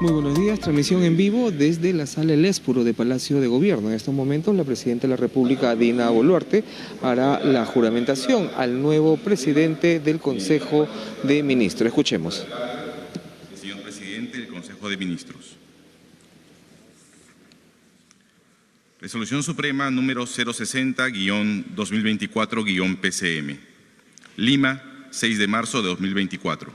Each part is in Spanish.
Muy buenos días, transmisión en vivo desde la sala El Espuro de Palacio de Gobierno. En estos momentos la Presidenta de la República, Dina Boluarte, hará la juramentación al nuevo presidente del Consejo de Ministros. Escuchemos. Señor Presidente del Consejo de Ministros. Resolución Suprema número 060-2024-PCM. Lima, 6 de marzo de 2024.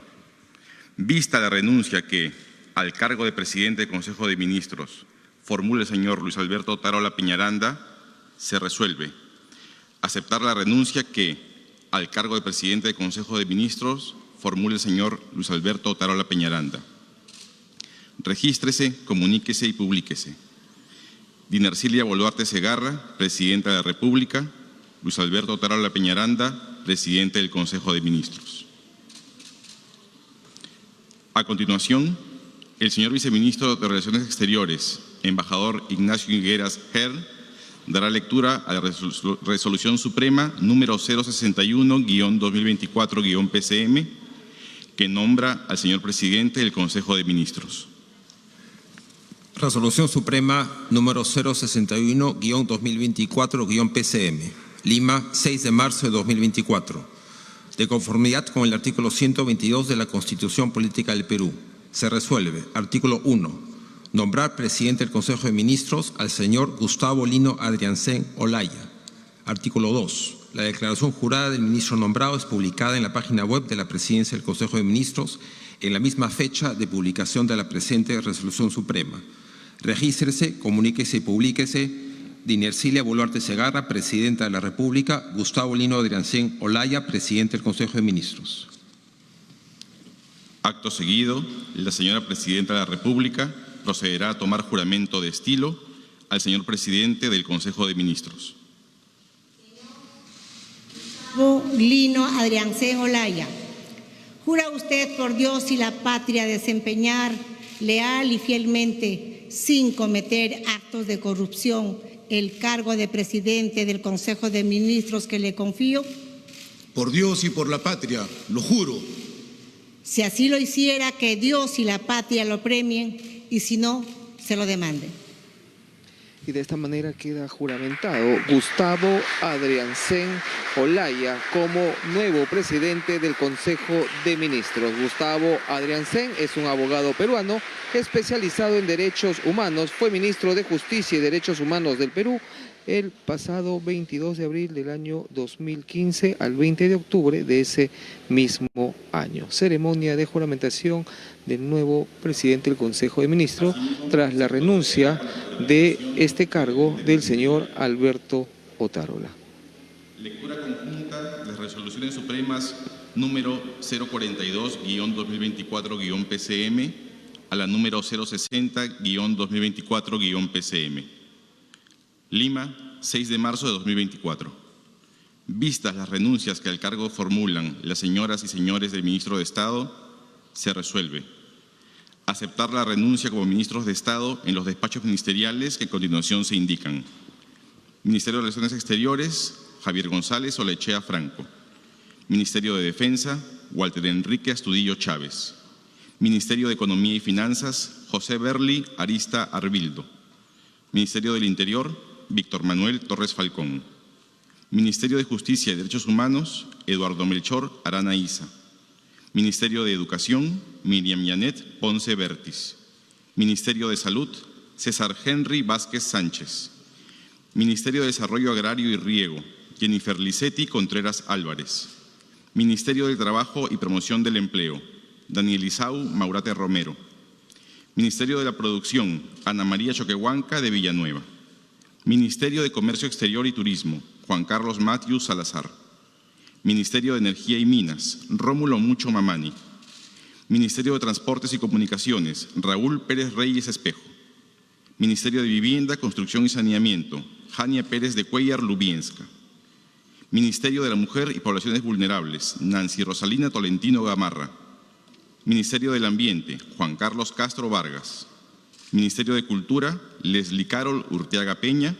Vista la renuncia que, al cargo de Presidente del Consejo de Ministros, formula el señor Luis Alberto Otárola Peñaranda, se resuelve aceptar la renuncia que, al cargo de Presidente del Consejo de Ministros, formula el señor Luis Alberto Otárola Peñaranda. Regístrese, comuníquese y publíquese. Dina Ercilia Boluarte Segarra, Presidenta de la República. Luis Alberto Otárola Peñaranda, Presidente del Consejo de Ministros. A continuación, el señor Viceministro de Relaciones Exteriores, embajador Ignacio Higueras Ger, dará lectura a la Resolución Suprema número 061-2024-PCM, que nombra al señor Presidente del Consejo de Ministros. Resolución Suprema número 061-2024-PCM. Lima, 6 de marzo de 2024. De conformidad con el artículo 122 de la Constitución Política del Perú, se resuelve, artículo 1, nombrar presidente del Consejo de Ministros al señor Gustavo Lino Adriancén Olaya. Artículo 2. La declaración jurada del ministro nombrado es publicada en la página web de la Presidencia del Consejo de Ministros en la misma fecha de publicación de la presente Resolución Suprema. Regístrese, comuníquese y publíquese. Dina Ercilia Boluarte Segarra, Presidenta de la República. Gustavo Lino Adriancén Olaya, Presidente del Consejo de Ministros. Acto seguido, la señora Presidenta de la República procederá a tomar juramento de estilo al señor Presidente del Consejo de Ministros. Lino Adriancén Olaya, ¿jura usted por Dios y la patria desempeñar leal y fielmente, sin cometer actos de corrupción, el cargo de Presidente del Consejo de Ministros que le confío? Por Dios y por la patria, lo juro. Si así lo hiciera, que Dios y la patria lo premien, y si no, se lo demanden. Y de esta manera queda juramentado Gustavo Adriancén Olaya como nuevo presidente del Consejo de Ministros. Gustavo Adriancén es un abogado peruano especializado en derechos humanos. Fue ministro de Justicia y Derechos Humanos del Perú el pasado 22 de abril del año 2015 al 20 de octubre de ese mismo año. Ceremonia de juramentación del nuevo presidente del Consejo de Ministros tras la renuncia de este cargo del señor Alberto Otárola. Lectura conjunta de las resoluciones supremas número 042-2024-PCM a la número 060-2024-PCM. Lima, 6 de marzo de 2024. Vistas las renuncias que al cargo formulan las señoras y señores del Ministro de Estado, se resuelve aceptar la renuncia como ministros de Estado en los despachos ministeriales que a continuación se indican. Ministerio de Relaciones Exteriores, Javier González Olechea Franco. Ministerio de Defensa, Walter Enrique Astudillo Chávez. Ministerio de Economía y Finanzas, José Berli Arista Arbildo. Ministerio del Interior, Víctor Manuel Torres Falcón. Ministerio de Justicia y Derechos Humanos, Eduardo Melchor Arana Isa. Ministerio de Educación, Miriam Yanet Ponce Bertis. Ministerio de Salud, César Henry Vázquez Sánchez. Ministerio de Desarrollo Agrario y Riego, Jennifer Licetti Contreras Álvarez. Ministerio del Trabajo y Promoción del Empleo, Daniel Isau Maurate Romero. Ministerio de la Producción, Ana María Choquehuanca de Villanueva. Ministerio de Comercio Exterior y Turismo, Juan Carlos Matthews Salazar. Ministerio de Energía y Minas, Rómulo Mucho Mamani. Ministerio de Transportes y Comunicaciones, Raúl Pérez Reyes Espejo. Ministerio de Vivienda, Construcción y Saneamiento, Jania Pérez de Cuellar Lubienska. Ministerio de la Mujer y Poblaciones Vulnerables, Nancy Rosalina Tolentino Gamarra. Ministerio del Ambiente, Juan Carlos Castro Vargas. Ministerio de Cultura, Leslie Carol Urteaga Peña.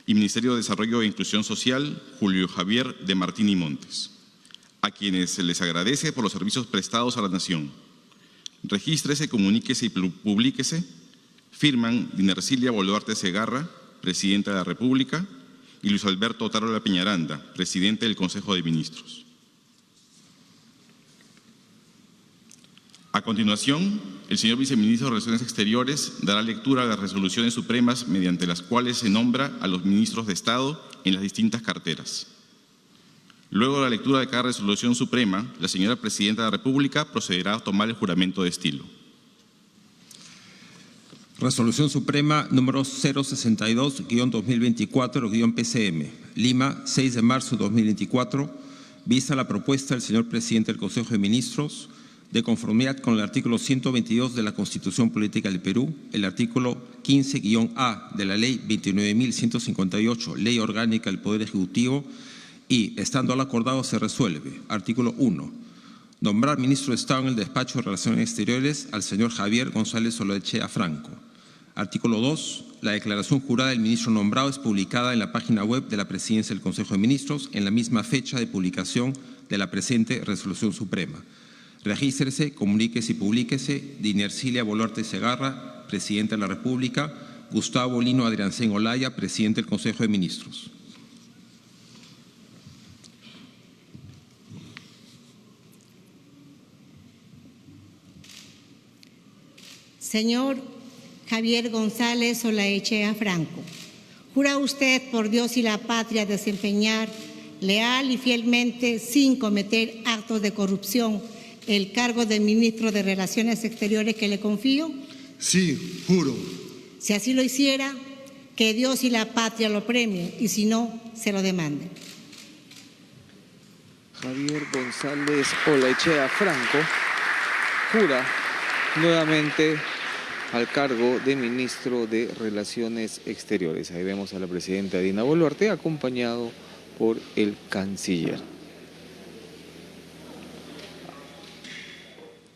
Y Ministerio de Desarrollo e Inclusión Social, Julio Javier de Martín y Montes, a quienes se les agradece por los servicios prestados a la nación. Regístrese, comuníquese y publíquese. Firman Dinercilia Boluarte Segarra, Presidenta de la República, y Luis Alberto Otárola Peñaranda, Presidente del Consejo de Ministros. A continuación, el señor Viceministro de Relaciones Exteriores dará lectura a las resoluciones supremas mediante las cuales se nombra a los ministros de Estado en las distintas carteras. Luego de la lectura de cada resolución suprema, la señora Presidenta de la República procederá a tomar el juramento de estilo. Resolución Suprema número 062-2024-PCM, Lima, 6 de marzo de 2024, vista la propuesta del señor Presidente del Consejo de Ministros, de conformidad con el artículo 122 de la Constitución Política del Perú, el artículo 15-A de la Ley 29.158, Ley Orgánica del Poder Ejecutivo, y, estando al acordado, se resuelve. Artículo 1. Nombrar ministro de Estado en el Despacho de Relaciones Exteriores al señor Javier González Olaechea Franco. Artículo 2. La declaración jurada del ministro nombrado es publicada en la página web de la Presidencia del Consejo de Ministros en la misma fecha de publicación de la presente resolución suprema. Regístrese, comuníquese y publíquese. Dinercilia Boluarte Segarra, Presidenta de la República. Gustavo Lino Adriancén Olaya, Presidente del Consejo de Ministros. Señor Javier González Olaechea Franco, ¿jura usted por Dios y la patria desempeñar leal y fielmente, sin cometer actos de corrupción, el cargo de ministro de Relaciones Exteriores que le confío? Sí, juro. Si así lo hiciera, que Dios y la patria lo premien, y si no, se lo demanden. Javier González Olaechea Franco jura nuevamente al cargo de ministro de Relaciones Exteriores. Ahí vemos a la presidenta Dina Boluarte acompañado por el canciller.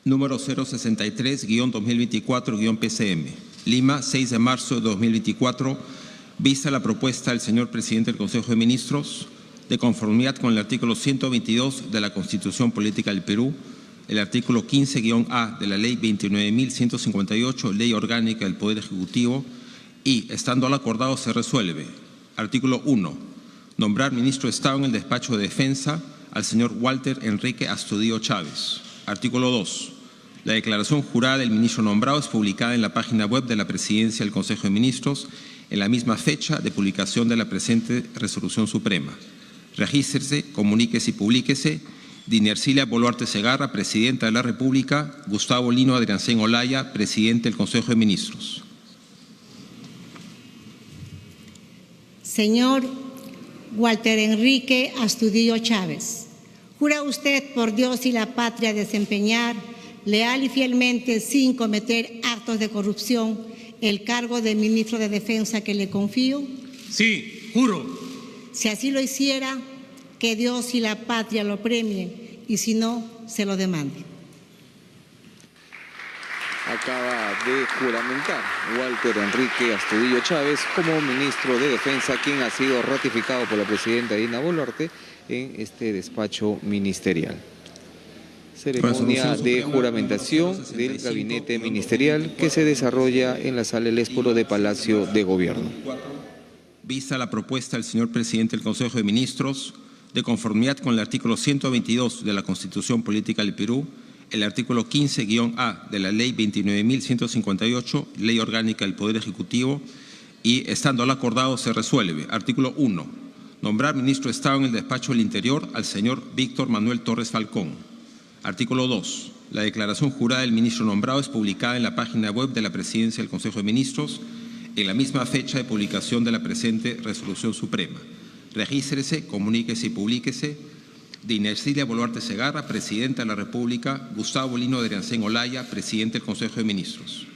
Número 063-2024-PCM, Lima, 6 de marzo de 2024, vista la propuesta del señor Presidente del Consejo de Ministros, de conformidad con el artículo 122 de la Constitución Política del Perú, el artículo 15-A de la Ley 29.158, Ley Orgánica del Poder Ejecutivo, y, estando al acordado, se resuelve. Artículo 1. Nombrar ministro de Estado en el Despacho de Defensa al señor Walter Enrique Astudillo Chávez. Artículo 2. La declaración jurada del ministro nombrado es publicada en la página web de la Presidencia del Consejo de Ministros en la misma fecha de publicación de la presente resolución suprema. Regístrese, comuníquese y publíquese. Dinercilia Boluarte Segarra, Presidenta de la República. Gustavo Lino Adriancén Olaya, Presidente del Consejo de Ministros. Señor Walter Enrique Astudillo Chávez, ¿jura usted por Dios y la patria desempeñar leal y fielmente, sin cometer actos de corrupción, el cargo de ministro de Defensa que le confío? Sí, juro. Si así lo hiciera, que Dios y la patria lo premien, y si no, se lo demanden. Acaba de juramentar Walter Enrique Astudillo Chávez como ministro de Defensa, quien ha sido ratificado por la presidenta Dina Boluarte en este despacho ministerial. Ceremonia de juramentación del gabinete ministerial que se desarrolla en la sala El Esporo de Palacio de Gobierno. Vista la propuesta del señor Presidente del Consejo de Ministros, de conformidad con el artículo 122 de la Constitución Política del Perú, el artículo 15-A de la Ley 29.158, Ley Orgánica del Poder Ejecutivo, y, estando al acordado, se resuelve. Artículo 1. Nombrar ministro de Estado en el Despacho del Interior al señor Víctor Manuel Torres Falcón. Artículo 2. La declaración jurada del ministro nombrado es publicada en la página web de la Presidencia del Consejo de Ministros en la misma fecha de publicación de la presente resolución suprema. Regístrese, comuníquese y publíquese. Dinercilia Boluarte Segarra, Presidenta de la República. Gustavo Lino Adriancén Olaya, Presidente del Consejo de Ministros.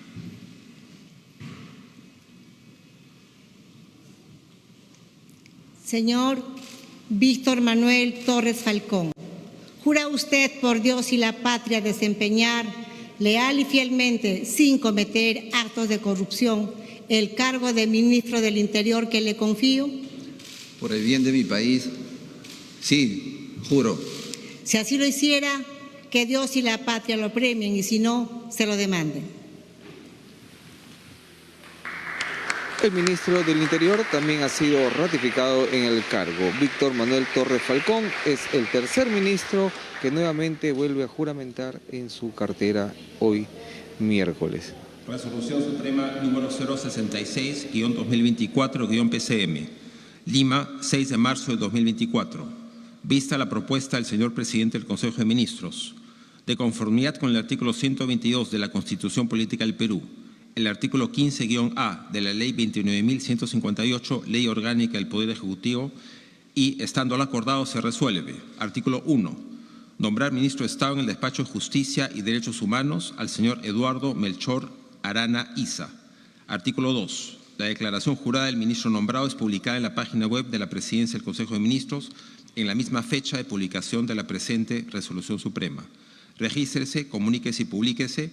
Señor Víctor Manuel Torres Falcón, ¿jura usted por Dios y la patria desempeñar leal y fielmente, sin cometer actos de corrupción, el cargo de ministro del Interior que le confío? Por el bien de mi país, sí, juro. Si así lo hiciera, que Dios y la patria lo premien y si no, se lo demanden. El ministro del Interior también ha sido ratificado en el cargo. Víctor Manuel Torres Falcón es el tercer ministro que nuevamente vuelve a juramentar en su cartera hoy miércoles. Resolución Suprema número 066-2024-PCM. Lima, 6 de marzo de 2024. Vista la propuesta del señor presidente del Consejo de Ministros, de conformidad con el artículo 122 de la Constitución Política del Perú, el artículo 15-A de la Ley 29.158, Ley Orgánica del Poder Ejecutivo, y, estando acordado, se resuelve. Artículo 1. Nombrar ministro de Estado en el Despacho de Justicia y Derechos Humanos al señor Eduardo Melchor Arana Isa. Artículo 2. La declaración jurada del ministro nombrado es publicada en la página web de la Presidencia del Consejo de Ministros en la misma fecha de publicación de la presente Resolución Suprema. Regístrese, comuníquese y publíquese.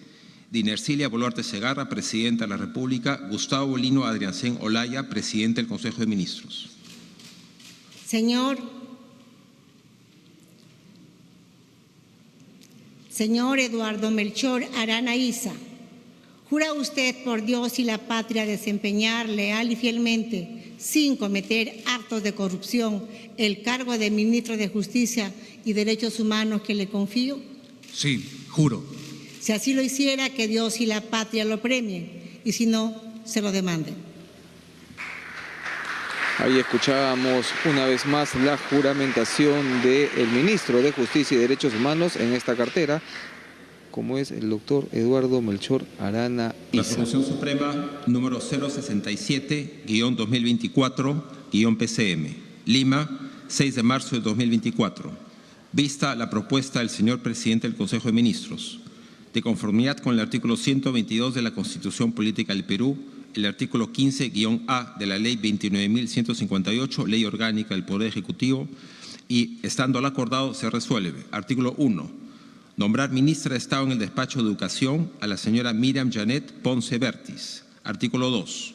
Dinercilia Boluarte Segarra, Presidenta de la República. Gustavo Lino Adriancén Olaya, Presidente del Consejo de Ministros. Señor Eduardo Melchor Arana Isa, ¿jura usted por Dios y la patria desempeñar leal y fielmente, sin cometer actos de corrupción, el cargo de ministro de Justicia y Derechos Humanos que le confío? Sí, juro. Si así lo hiciera, que Dios y la patria lo premien, y si no, se lo demanden. Ahí escuchábamos una vez más la juramentación del ministro de Justicia y Derechos Humanos en esta cartera, como es el doctor Eduardo Melchor Arana Isa. Resolución Suprema número 067-2024-PCM. Lima, 6 de marzo de 2024. Vista la propuesta del señor presidente del Consejo de Ministros, de conformidad con el artículo 122 de la Constitución Política del Perú, el artículo 15-A de la Ley 29.158, Ley Orgánica del Poder Ejecutivo, y, estando acordado, se resuelve. Artículo 1. Nombrar ministra de Estado en el Despacho de Educación a la señora Miriam Janet Ponce Vertis. Artículo 2.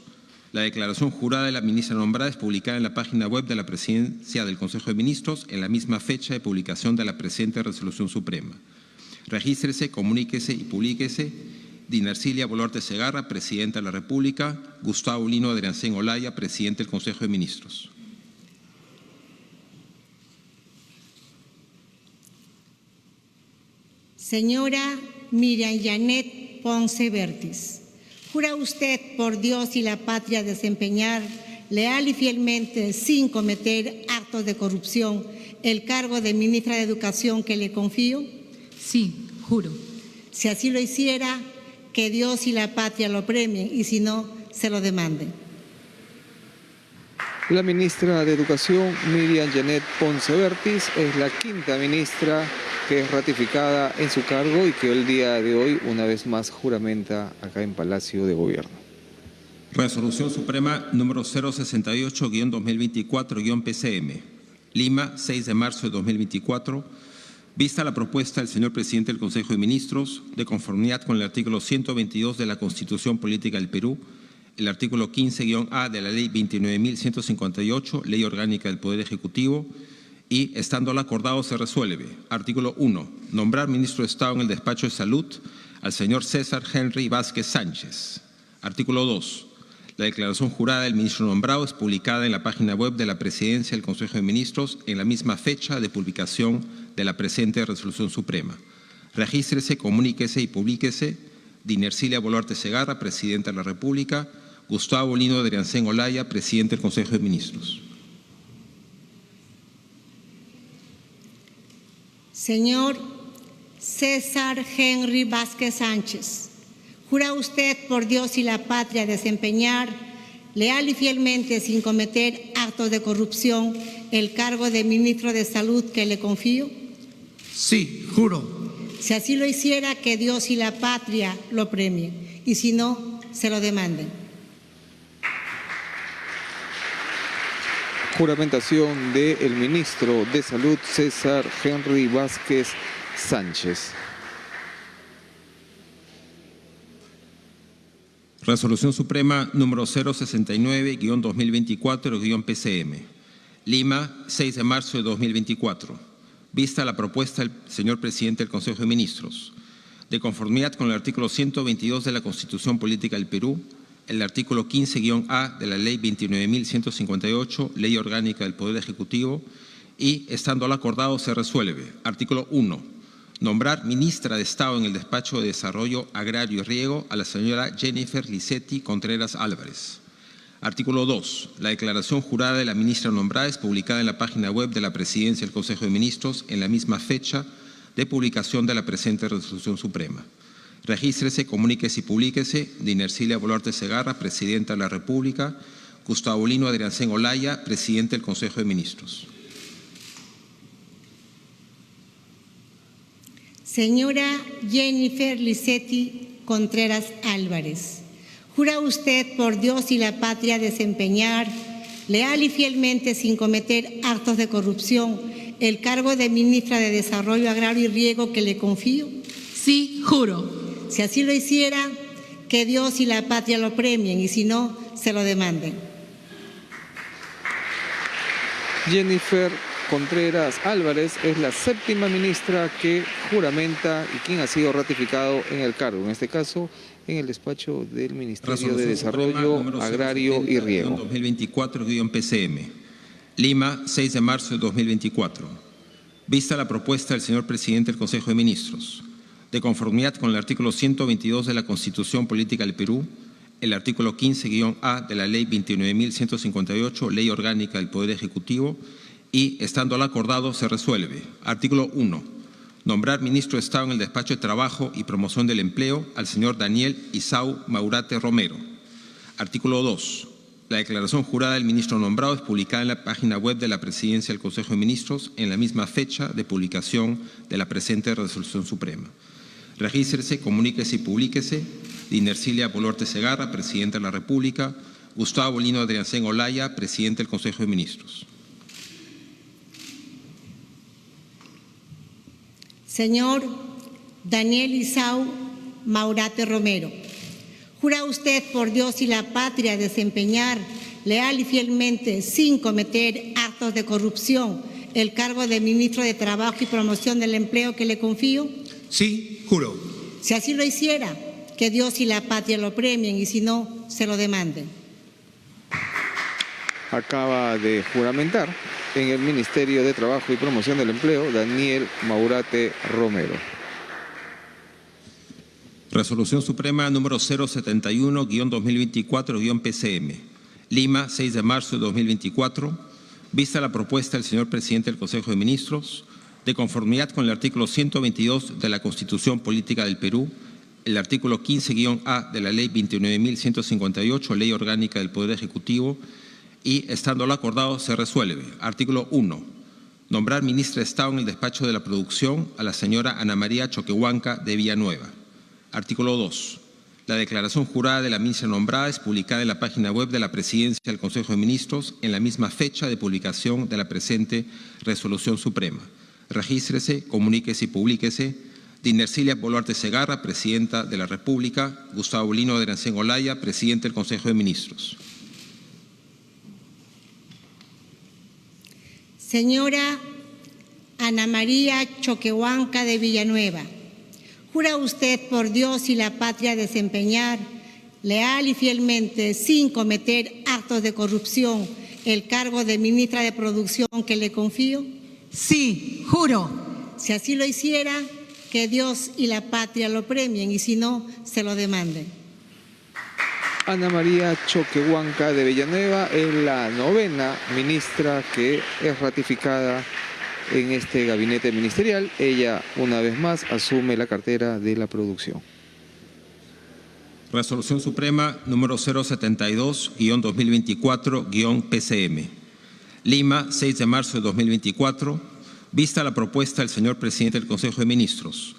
La declaración jurada de la ministra nombrada es publicada en la página web de la Presidencia del Consejo de Ministros en la misma fecha de publicación de la presente Resolución Suprema. Regístrese, comuníquese y publíquese. Dinercilia Boluarte Segarra, Presidenta de la República. Gustavo Lino Adriancén Olaya, Presidente del Consejo de Ministros. Señora Miriam Janet Ponce Vertis, ¿jura usted por Dios y la patria desempeñar leal y fielmente, sin cometer actos de corrupción, el cargo de ministra de Educación que le confío? Sí, juro. Si así lo hiciera, que Dios y la patria lo premien y si no, se lo demanden. La ministra de Educación, Miriam Janet Ponce Vertis, es la quinta ministra que es ratificada en su cargo y que el día de hoy una vez más juramenta acá en Palacio de Gobierno. Resolución Suprema número 068-2024-PCM. Lima, 6 de marzo de 2024. Vista la propuesta del señor presidente del Consejo de Ministros, de conformidad con el artículo 122 de la Constitución Política del Perú, el artículo 15-A de la Ley 29.158, Ley Orgánica del Poder Ejecutivo, y, estando acordado, se resuelve. Artículo 1. Nombrar ministro de Estado en el Despacho de Salud al señor César Henry Vázquez Sánchez. Artículo 2. La declaración jurada del ministro nombrado es publicada en la página web de la Presidencia del Consejo de Ministros en la misma fecha de publicación de la presente Resolución Suprema. Regístrese, comuníquese y publíquese. Dinercilia Boluarte Segarra, Presidenta de la República. Gustavo Lino Adriancén Olaya, Presidente del Consejo de Ministros. Señor César Henry Vázquez Sánchez, ¿jura usted por Dios y la patria desempeñar leal y fielmente, sin cometer actos de corrupción, el cargo de ministro de Salud que le confío? Sí, juro. Si así lo hiciera, que Dios y la patria lo premien, y si no, se lo demanden. Juramentación del ministro de Salud, César Henry Vázquez Sánchez. Resolución Suprema número 069-2024-PCM. Lima, 6 de marzo de 2024. vista la propuesta del señor presidente del Consejo de Ministros, de conformidad con el artículo 122 de la Constitución Política del Perú, el artículo 15-A de la Ley 29.158, Ley Orgánica del Poder Ejecutivo, y, estando lo acordado, se resuelve. Artículo 1. Nombrar ministra de Estado en el Despacho de Desarrollo Agrario y Riego a la señora Jennifer Licetti Contreras Álvarez. Artículo 2. La declaración jurada de la ministra nombrada es publicada en la página web de la Presidencia del Consejo de Ministros en la misma fecha de publicación de la presente resolución suprema. Regístrese, comuníquese y publíquese. Dina Ercilia Boluarte Segarra, Presidenta de la República. Gustavo Lino Adriancén Olaya, Presidente del Consejo de Ministros. Señora Jennifer Licetti Contreras Álvarez, ¿jura usted por Dios y la patria desempeñar leal y fielmente, sin cometer actos de corrupción, el cargo de ministra de Desarrollo Agrario y Riego que le confío? Sí, juro. Si así lo hiciera, que Dios y la patria lo premien, y si no, se lo demanden. Jennifer Contreras Álvarez es la 7ª ministra que juramenta y quien ha sido ratificado en el cargo, en este caso en el despacho del Ministerio de Desarrollo Agrario y Riego. 2024-PCM. Lima, 6 de marzo de 2024. Vista la propuesta del señor presidente del Consejo de Ministros, de conformidad con el artículo 122 de la Constitución Política del Perú, el artículo 15-A de la Ley 29.158, Ley Orgánica del Poder Ejecutivo, y, estando acordado, se resuelve. Artículo 1. Nombrar ministro de Estado en el Despacho de Trabajo y Promoción del Empleo al señor Daniel Isau Maurate Romero. Artículo 2. La declaración jurada del ministro nombrado es publicada en la página web de la Presidencia del Consejo de Ministros en la misma fecha de publicación de la presente resolución suprema. Regístrese, comuníquese y publíquese. Dina Ercilia Boluarte Segarra, Presidenta de la República. Gustavo Lino Adriancén Olaya, Presidente del Consejo de Ministros. Señor Daniel Isau Maurate Romero, ¿jura usted por Dios y la patria desempeñar leal y fielmente, sin cometer actos de corrupción, el cargo de ministro de Trabajo y Promoción del Empleo que le confío? Sí, juro. Si así lo hiciera, que Dios y la patria lo premien, y si no, se lo demanden. Acaba de juramentar en el Ministerio de Trabajo y Promoción del Empleo, Daniel Maurate Romero. Resolución Suprema número 071-2024-PCM. Lima, 6 de marzo de 2024. Vista la propuesta del señor presidente del Consejo de Ministros, de conformidad con el artículo 122 de la Constitución Política del Perú, el artículo 15-A de la Ley 29.158, Ley Orgánica del Poder Ejecutivo, y, estando lo acordado, se resuelve. Artículo 1. Nombrar ministra de Estado en el Despacho de la Producción a la señora Ana María Choquehuanca de Villanueva. Artículo 2. La declaración jurada de la ministra nombrada es publicada en la página web de la Presidencia del Consejo de Ministros en la misma fecha de publicación de la presente resolución suprema. Regístrese, comuníquese y publíquese. Dina Ercilia Boluarte Segarra, Presidenta de la República. Gustavo Lino Adriancén Olaya, Presidente del Consejo de Ministros. Señora Ana María Choquehuanca de Villanueva, ¿jura usted por Dios y la patria desempeñar leal y fielmente, sin cometer actos de corrupción, el cargo de ministra de Producción que le confío? Sí, juro. Si así lo hiciera, que Dios y la patria lo premien, y si no, se lo demanden. Ana María Choquehuanca de Villanueva es la 9ª ministra que es ratificada en este gabinete ministerial. Ella, una vez más, asume la cartera de la producción. Resolución Suprema número 072-2024-PCM. Lima, 6 de marzo de 2024. Vista la propuesta del señor presidente del Consejo de Ministros,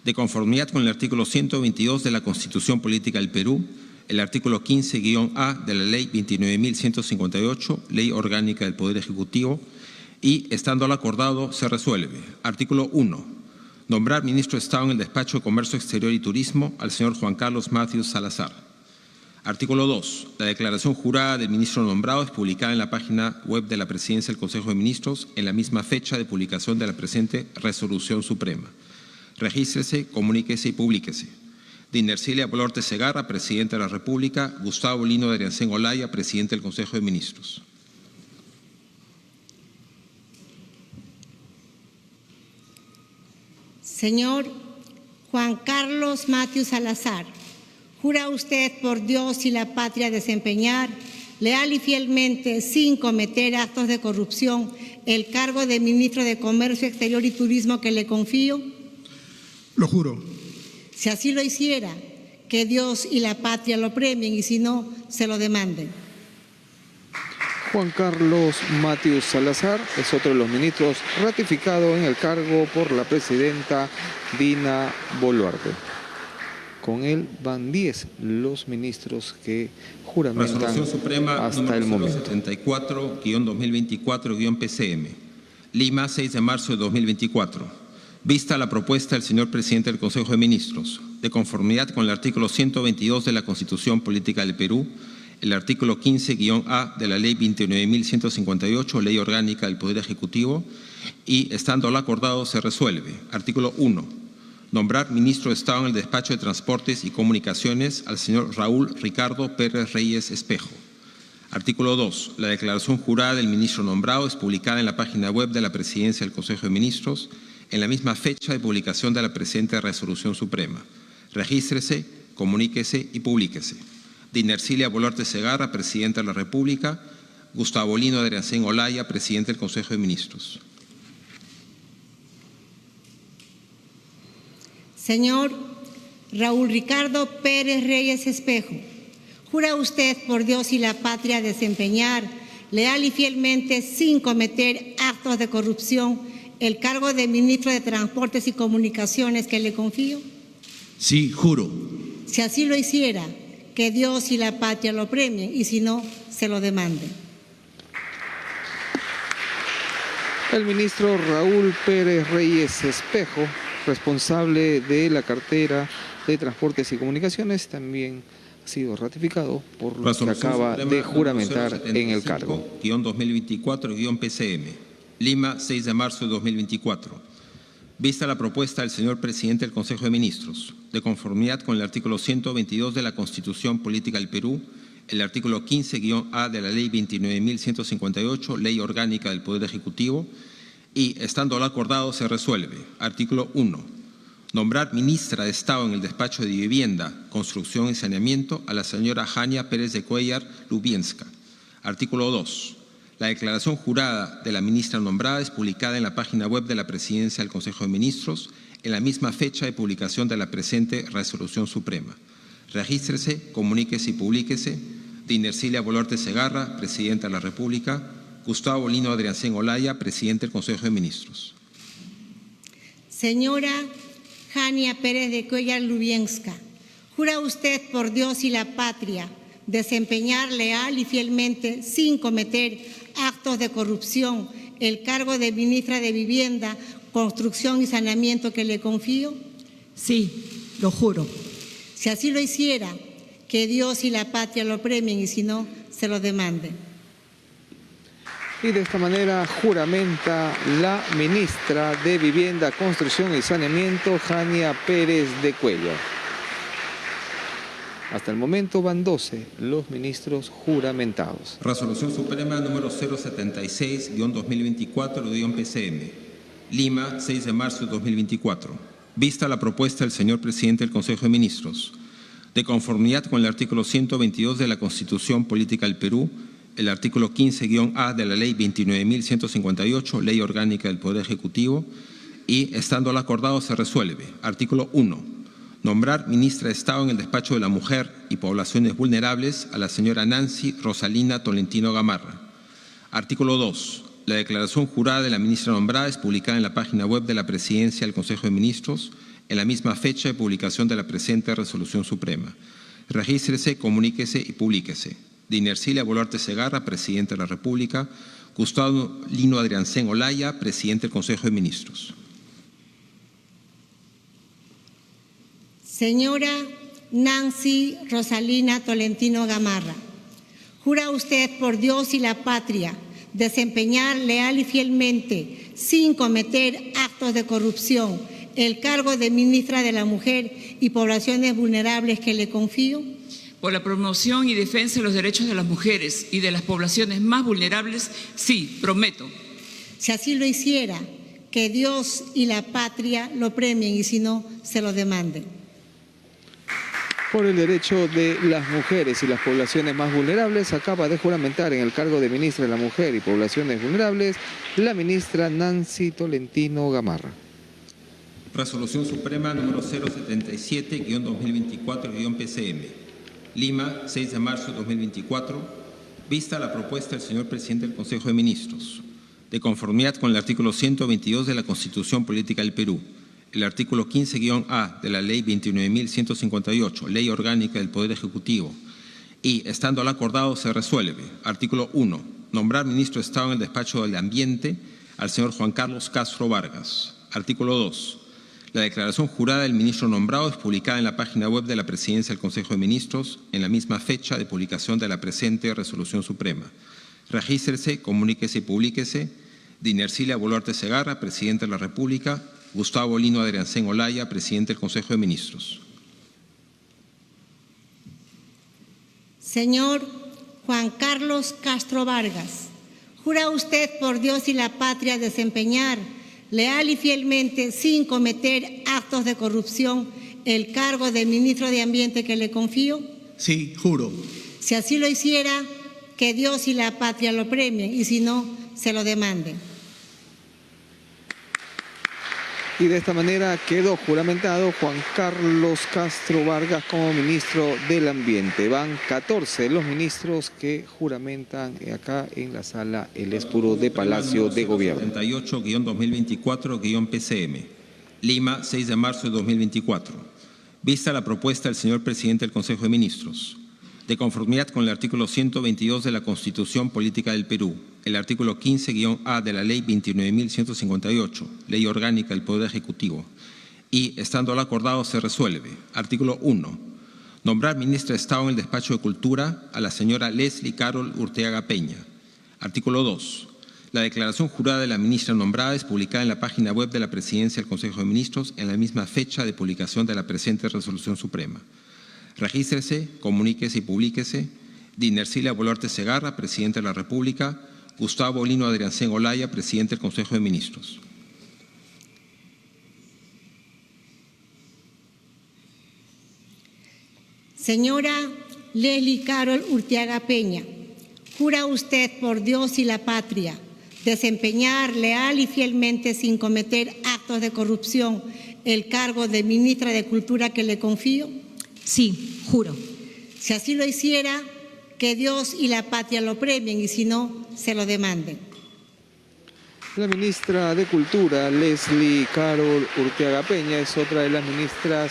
de conformidad con el artículo 122 de la Constitución Política del Perú, el artículo 15-A de la Ley 29.158, Ley Orgánica del Poder Ejecutivo, y, estando acordado, se resuelve. Artículo 1. Nombrar ministro de Estado en el Despacho de Comercio Exterior y Turismo al señor Juan Carlos Matthews Salazar. Artículo 2. La declaración jurada del ministro nombrado es publicada en la página web de la Presidencia del Consejo de Ministros en la misma fecha de publicación de la presente Resolución Suprema. Regístrese, comuníquese y publíquese. Dina Ercilia Boluarte Segarra, Presidenta de la República. Gustavo Lino de Adriancén Olaya, Presidente del Consejo de Ministros. Señor Juan Carlos Matthew Salazar, ¿jura usted por Dios y la patria desempeñar leal y fielmente, sin cometer actos de corrupción, el cargo de Ministro de Comercio Exterior y Turismo que le confío? Lo juro. Si así lo hiciera, que Dios y la patria lo premien y si no, se lo demanden. Juan Carlos Matthew Salazar es otro de los ministros ratificado en el cargo por la presidenta Dina Boluarte. Con él van 10 los ministros que juramentan Resolución Suprema hasta el momento. 74-2024-PCM. Lima, 6 de marzo de 2024. Vista la propuesta del señor presidente del Consejo de Ministros, de conformidad con el artículo 122 de la Constitución Política del Perú, el artículo 15-A de la Ley 29.158, Ley Orgánica del Poder Ejecutivo, y estando lo acordado se resuelve. Artículo 1. Nombrar ministro de Estado en el Despacho de Transportes y Comunicaciones al señor Raúl Ricardo Pérez Reyes Espejo. Artículo 2. La declaración jurada del ministro nombrado es publicada en la página web de la Presidencia del Consejo de Ministros en la misma fecha de publicación de la presente Resolución Suprema. Regístrese, comuníquese y publíquese. Dina Ercilia Boluarte Segarra, Presidenta de la República. Gustavo Lino de Adriancén Olaya, Presidente del Consejo de Ministros. Señor Raúl Ricardo Pérez Reyes Espejo, ¿jura usted por Dios y la patria desempeñar leal y fielmente, sin cometer actos de corrupción, el cargo de Ministro de Transportes y Comunicaciones que le confío? Sí, juro. Si así lo hiciera, que Dios y la patria lo premien y si no, se lo demanden. El ministro Raúl Pérez Reyes Espejo, responsable de la cartera de Transportes y Comunicaciones, también ha sido ratificado por lo que acaba de juramentar en el cargo. 2024-PCM. Lima, 6 de marzo de 2024. Vista la propuesta del señor presidente del Consejo de Ministros, de conformidad con el artículo 122 de la Constitución Política del Perú, el artículo 15-A de la Ley 29.158, Ley Orgánica del Poder Ejecutivo, y, estando lo acordado, se resuelve. Artículo 1. Nombrar ministra de Estado en el Despacho de Vivienda, Construcción y Saneamiento a la señora Jania Pérez de Cuellar Lubienska. Artículo 2. La declaración jurada de la ministra nombrada es publicada en la página web de la Presidencia del Consejo de Ministros en la misma fecha de publicación de la presente Resolución Suprema. Regístrese, comuníquese y publíquese. Dina Ercilia Boluarte Segarra, Presidenta de la República. Gustavo Lino Adriancén Olaya, Presidente del Consejo de Ministros. Señora Jania Pérez de Cuellar Lubienska, ¿jura usted por Dios y la patria desempeñar leal y fielmente, sin cometer actos de corrupción, el cargo de Ministra de Vivienda, Construcción y Saneamiento que le confío? Sí, lo juro. Si así lo hiciera, que Dios y la patria lo premien y si no, se lo demanden. Y de esta manera juramenta la ministra de Vivienda, Construcción y Saneamiento, Jania Pérez de Cuellar. Hasta el momento van 12 los ministros juramentados. Resolución Suprema número 076-2024-PCM. Lima, 6 de marzo de 2024. Vista la propuesta del señor presidente del Consejo de Ministros, de conformidad con el artículo 122 de la Constitución Política del Perú, el artículo 15-A de la Ley 29.158, Ley Orgánica del Poder Ejecutivo, y, estando lo acordado, se resuelve. Artículo 1. Nombrar ministra de Estado en el Despacho de la Mujer y Poblaciones Vulnerables a la señora Nancy Rosalina Tolentino Gamarra. Artículo 2. La declaración jurada de la ministra nombrada es publicada en la página web de la Presidencia del Consejo de Ministros en la misma fecha de publicación de la presente Resolución Suprema. Regístrese, comuníquese y publíquese. Dina Ercilia Boluarte Segarra, Presidenta de la República. Gustavo Lino Adriancén Olaya, Presidente del Consejo de Ministros. Señora Nancy Rosalina Tolentino Gamarra. ¿Jura usted por Dios y la patria desempeñar leal y fielmente, sin cometer actos de corrupción, el cargo de ministra de la Mujer y Poblaciones Vulnerables que le confío? Por la promoción y defensa de los derechos de las mujeres y de las poblaciones más vulnerables, sí, prometo. Si así lo hiciera, que Dios y la patria lo premien y si no, se lo demanden. Por el derecho de las mujeres y las poblaciones más vulnerables, acaba de juramentar en el cargo de ministra de la Mujer y Poblaciones Vulnerables la ministra Nancy Tolentino Gamarra. Resolución Suprema número 077-2024-PCM. Lima, 6 de marzo de 2024. Vista la propuesta del señor presidente del Consejo de Ministros. De conformidad con el artículo 122 de la Constitución Política del Perú, el artículo 15-A de la Ley 29.158, Ley Orgánica del Poder Ejecutivo, y, estando al acordado, se resuelve. Artículo 1. Nombrar ministro de Estado en el despacho del Ambiente al señor Juan Carlos Castro Vargas. Artículo 2. La declaración jurada del ministro nombrado es publicada en la página web de la Presidencia del Consejo de Ministros en la misma fecha de publicación de la presente Resolución Suprema. Regístrese, comuníquese y publíquese. Dinercilia Boluarte Segarra, Presidente de la República. Gustavo Lino Adriancén Olaya, Presidente del Consejo de Ministros. Señor Juan Carlos Castro Vargas, ¿jura usted por Dios y la patria desempeñar leal y fielmente, sin cometer actos de corrupción, el cargo de ministro de Ambiente que le confío? Sí, juro. Si así lo hiciera, que Dios y la patria lo premien y si no, se lo demanden. Y de esta manera quedó juramentado Juan Carlos Castro Vargas como ministro del Ambiente. Van 14 los ministros que juramentan acá en la sala El Espuro de Palacio de Gobierno. 78-2024-PCM. Lima, 6 de marzo de 2024. Vista la propuesta del señor presidente del Consejo de Ministros. De conformidad con el artículo 122 de la Constitución Política del Perú, el artículo 15-A de la Ley 29.158, Ley Orgánica del Poder Ejecutivo, y, estando al acordado, se resuelve. Artículo 1. Nombrar ministra de Estado en el Despacho de Cultura a la señora Leslie Carol Urteaga Peña. Artículo 2. La declaración jurada de la ministra nombrada es publicada en la página web de la Presidencia del Consejo de Ministros en la misma fecha de publicación de la presente Resolución Suprema. Regístrese, comuníquese y publíquese. Dinercilia Boluarte Segarra, Presidente de la República. Gustavo Lino Adriancén Olaya, Presidente del Consejo de Ministros. Señora Leslie Carol Urteaga Peña, ¿jura usted por Dios y la patria desempeñar leal y fielmente, sin cometer actos de corrupción, el cargo de ministra de Cultura que le confío? Sí, juro. Si así lo hiciera, que Dios y la patria lo premien y si no, se lo demanden. La ministra de Cultura, Leslie Carol Urteaga Peña, es otra de las ministras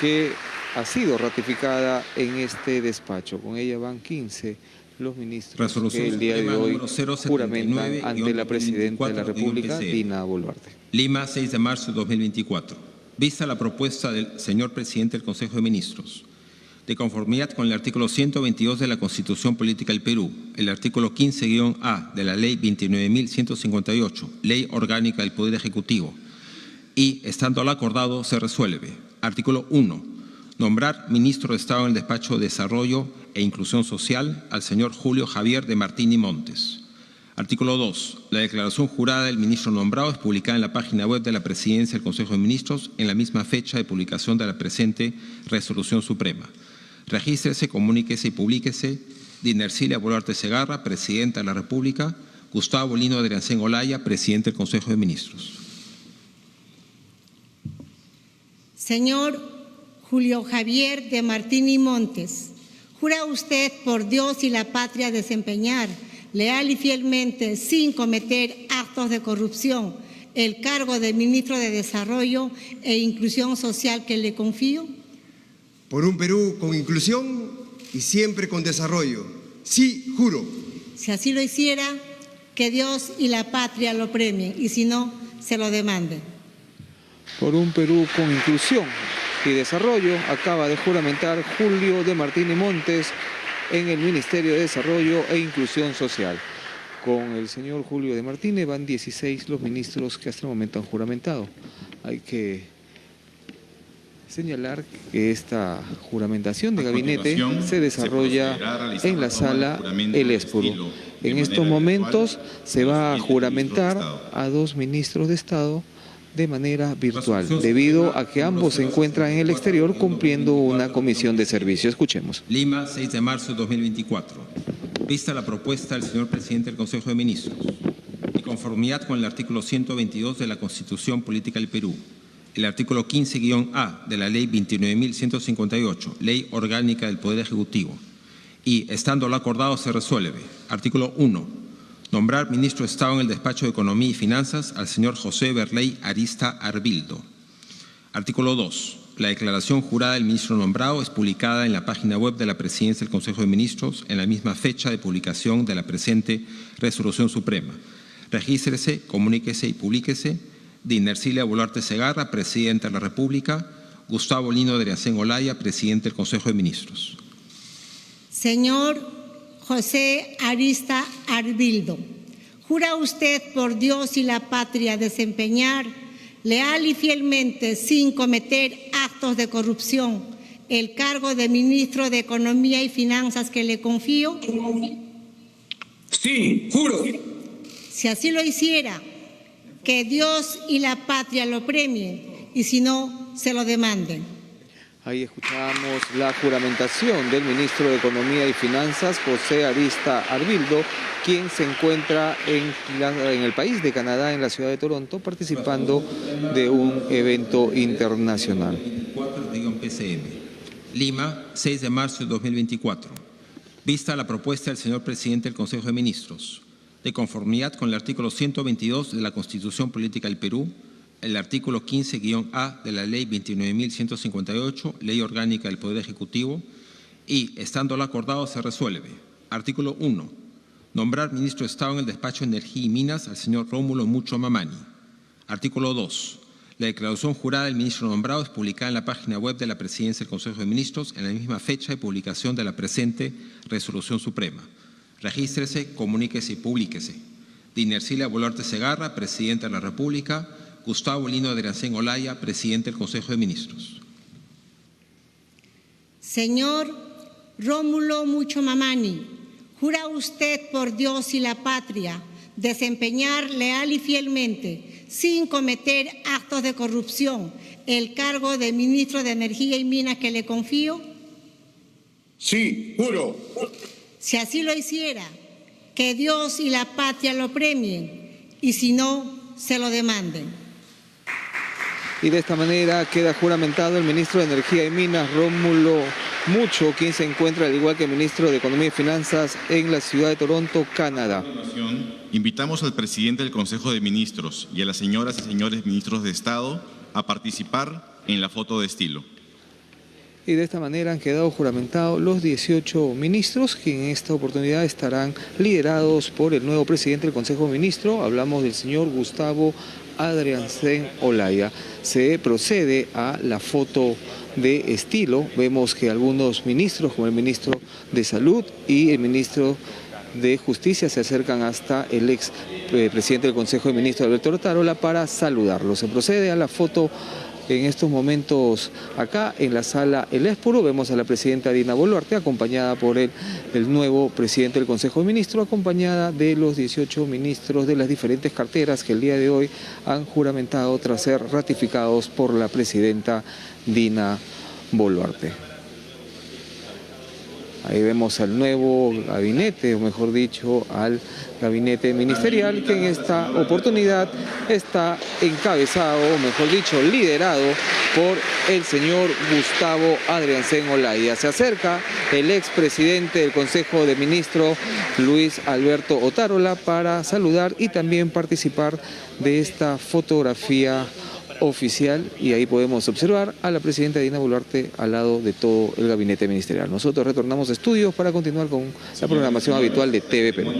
que ha sido ratificada en este despacho. Con ella van 15 los ministros Resolución que el día de Suprema hoy número 079, juramentan ante la Presidenta de la República, PCM. Dina Boluarte. Lima, 6 de marzo de 2024. Vista la propuesta del señor Presidente del Consejo de Ministros. De conformidad con el artículo 122 de la Constitución Política del Perú, el artículo 15-A de la Ley 29.158, Ley Orgánica del Poder Ejecutivo, y, estando al acordado, se resuelve. Artículo 1. Nombrar ministro de Estado en el Despacho de Desarrollo e Inclusión Social al señor Julio Javier de Martín y Montes. Artículo 2. La declaración jurada del ministro nombrado es publicada en la página web de la Presidencia del Consejo de Ministros en la misma fecha de publicación de la presente Resolución Suprema. Regístrese, comuníquese y publíquese. Dinercilia Boluarte Segarra, Presidenta de la República. Gustavo Lino Adriancén Olaya, Presidente del Consejo de Ministros. Señor Julio Javier de Martín y Montes, ¿jura usted por Dios y la patria desempeñar leal y fielmente, sin cometer actos de corrupción, el cargo de ministro de Desarrollo e Inclusión Social que le confío? Por un Perú con inclusión y siempre con desarrollo. Sí, juro. Si así lo hiciera, que Dios y la patria lo premien y si no, se lo demanden. Por un Perú con inclusión y Desarrollo. Acaba de juramentar Julio de Martín y Montes en el Ministerio de Desarrollo e Inclusión Social. Con el señor Julio de Martínez van 16 los ministros que hasta el momento han juramentado. Hay que señalar que esta juramentación de gabinete se desarrolla en la sala El Espuru. En estos momentos se va a juramentar a 2 ministros de Estado de manera virtual, debido a que ambos se encuentran en el exterior cumpliendo una comisión de servicio. Escuchemos. Lima, 6 de marzo de 2024. Vista la propuesta del señor presidente del Consejo de Ministros, y conformidad con el artículo 122 de la Constitución Política del Perú, el artículo 15-A de la Ley 29.158, Ley Orgánica del Poder Ejecutivo, y, estando lo acordado, se resuelve. Artículo 1. Nombrar ministro de Estado en el Despacho de Economía y Finanzas al señor José Berley Arista Arbildo. Artículo 2. La declaración jurada del ministro nombrado es publicada en la página web de la Presidencia del Consejo de Ministros en la misma fecha de publicación de la presente Resolución Suprema. Regístrese, comuníquese y publíquese. Dina Ercilia Boluarte Segarra, Presidenta de la República. Gustavo Lino Adriancén Olaya, Presidente del Consejo de Ministros. Señor José Arista Arbildo, ¿jura usted por Dios y la patria desempeñar leal y fielmente, sin cometer actos de corrupción, el cargo de ministro de Economía y Finanzas que le confío? Sí, juro. Si así lo hiciera, que Dios y la patria lo premien, y si no, se lo demanden. Ahí escuchamos la juramentación del ministro de Economía y Finanzas, José Arista Arbildo, quien se encuentra en el país de Canadá, en la ciudad de Toronto, participando de un evento internacional. PCM. Lima, 6 de marzo de 2024. Vista la propuesta del señor presidente del Consejo de Ministros, de conformidad con el artículo 122 de la Constitución Política del Perú, el artículo 15-A de la Ley 29.158, Ley Orgánica del Poder Ejecutivo, y, estando lo acordado, se resuelve. Artículo 1. Nombrar ministro de Estado en el Despacho de Energía y Minas al señor Rómulo Mucho Mamani. Artículo 2. La declaración jurada del ministro nombrado es publicada en la página web de la Presidencia del Consejo de Ministros en la misma fecha de publicación de la presente Resolución Suprema. Regístrese, comuníquese y publíquese. Dina Ercilia Boluarte Segarra, Presidenta de la República. Gustavo Lino Adriancén Olaya, Presidente del Consejo de Ministros. Señor Rómulo Mucho Mamani, ¿jura usted por Dios y la patria desempeñar leal y fielmente, sin cometer actos de corrupción, el cargo de ministro de Energía y Minas que le confío? Sí, juro. Si así lo hiciera, que Dios y la patria lo premien, y si no, se lo demanden. Y de esta manera queda juramentado el ministro de Energía y Minas, Rómulo Mucho, quien se encuentra, al igual que el ministro de Economía y Finanzas, en la ciudad de Toronto, Canadá. Invitamos al presidente del Consejo de Ministros y a las señoras y señores ministros de Estado a participar en la foto de estilo. Y de esta manera han quedado juramentados los 18 ministros, que en esta oportunidad estarán liderados por el nuevo presidente del Consejo de Ministros. Hablamos del señor Gustavo Adriancén Olaya. Se procede a la foto de estilo. Vemos que algunos ministros, como el ministro de Salud y el ministro de Justicia, se acercan hasta el ex presidente del Consejo de Ministros, Alberto Otárola, para saludarlo. Se procede a la foto en estos momentos acá en la sala El Espuru. Vemos a la presidenta Dina Boluarte, acompañada por el nuevo presidente del Consejo de Ministros, acompañada de los 18 ministros de las diferentes carteras que el día de hoy han juramentado tras ser ratificados por la presidenta Dina Boluarte. Ahí vemos al nuevo gabinete, o mejor dicho, al gabinete ministerial, que en esta oportunidad está encabezado, o mejor dicho, liderado por el señor Gustavo Adriancén Olaya. Se acerca el expresidente del Consejo de Ministros, Luis Alberto Otárola, para saludar y también participar de esta fotografía oficial, y ahí podemos observar a la presidenta Dina Boluarte al lado de todo el gabinete ministerial. Nosotros retornamos a estudios para continuar con la programación habitual de TV Perú.